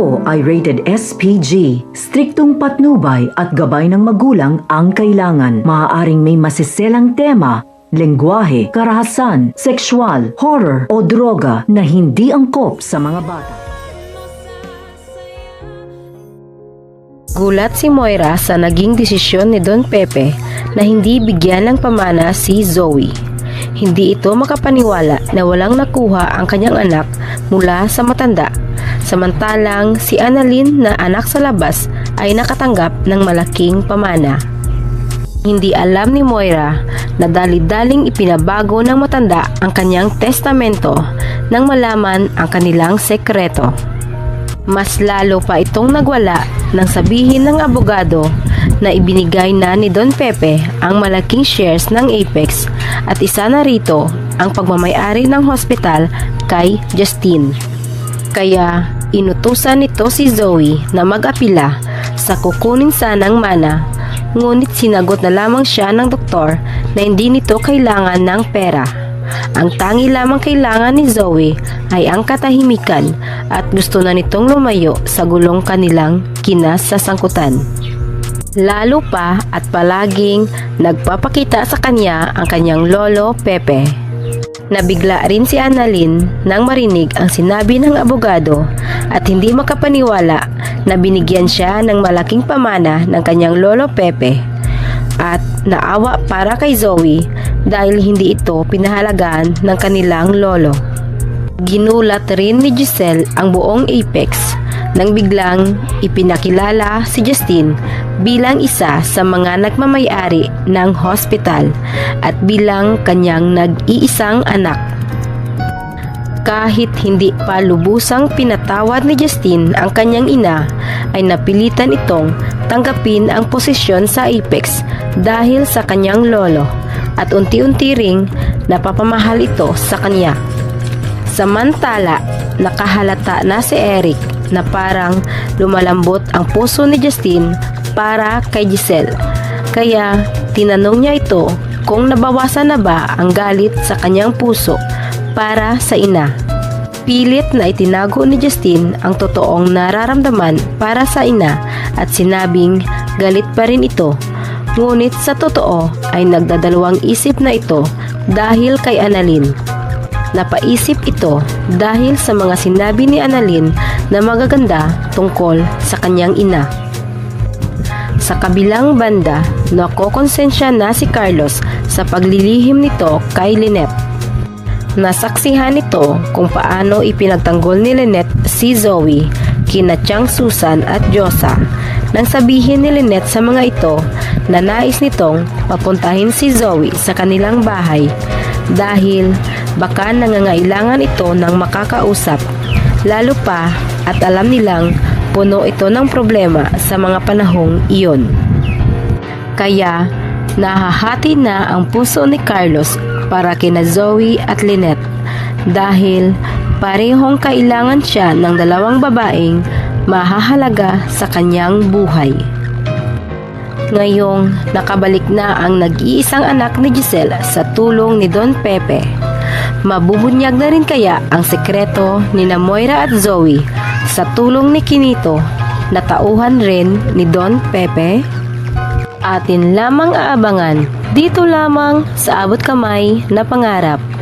ito ay rated SPG. Striktong patnubay at gabay ng magulang ang kailangan. Maaaring may masiselang tema, lengguwahe, karahasan, sexual, horror o droga na hindi angkop sa mga bata. Gulat si Moira sa naging desisyon ni Don Pepe na hindi bigyan ng pamana si Zoe. Hindi ito makapaniwala na walang nakuha ang kanyang anak mula sa matanda. Samantalang si Annalyn na anak sa labas ay nakatanggap ng malaking pamana. Hindi alam ni Moira na dali-daling ipinabago ng matanda ang kanyang testamento nang malaman ang kanilang sekreto. Mas lalo pa itong nagwala nang sabihin ng abogado na ibinigay na ni Don Pepe ang malaking shares ng Apex at isa na rito ang pagmamayari ng hospital kay Justine. Kaya inutusan nito si Zoe na mag-apila sa kukunin sanang mana, ngunit sinagot na lamang siya ng doktor na hindi nito kailangan ng pera. Ang tangi lamang kailangan ni Zoe ay ang katahimikan at gusto na nitong lumayo sa gulong kanilang kinasasangkutan. Lalo pa at palaging nagpapakita sa kanya ang kanyang lolo Pepe. Nabigla rin si Annalyn nang marinig ang sinabi ng abogado at hindi makapaniwala na binigyan siya ng malaking pamana ng kanyang lolo Pepe. At naawa para kay Zoe dahil hindi ito pinahalagaan ng kanilang lolo. Ginulat rin ni Giselle ang buong Apex nang biglang ipinakilala si Justine bilang isa sa mga nagmamayari ng hospital at bilang kanyang nag-iisang anak. Kahit hindi pa lubusang pinatawad ni Justine ang kanyang ina, ay napilitan itong tanggapin ang posisyon sa Apex dahil sa kanyang lolo at unti-unti ring napapamahal ito sa kanya. Samantala, nakahalata na si Eric na parang lumalambot ang puso ni Justine para kay Giselle. Kaya tinanong niya ito kung nabawasan na ba ang galit sa kanyang puso para sa ina. Pilit na itinago ni Justine ang totoong nararamdaman para sa ina at sinabing galit pa rin ito. Ngunit sa totoo ay nagdadalawang isip na ito dahil kay Annalyn. Napaisip ito dahil sa mga sinabi ni Annalyn na magaganda tungkol sa kanyang ina. Sa kabilang banda, nakokonsensya na si Carlos sa paglilihim nito kay Lynette. Nasaksihan nito kung paano ipinagtanggol ni Lynette si Zoe kina Tiang Susan at Josa nang sabihin ni Lynette sa mga ito na nais nitong papuntahin si Zoe sa kanilang bahay dahil baka nangangailangan ito ng makakausap, lalo pa at alam nilang puno ito ng problema sa mga panahong iyon. Kaya nahahati na ang puso ni Carlos para kina Zoe at Lynette dahil parehong kailangan siya ng dalawang babaeng mahahalaga sa kanyang buhay. Ngayong nakabalik na ang nag-iisang anak ni Giselle sa tulong ni Don Pepe, mabubunyag na rin kaya ang sekreto ni Moira at Zoe sa tulong ni Quinito na tauhan rin ni Don Pepe? Atin lamang aabangan dito lamang sa Abot Kamay na Pangarap.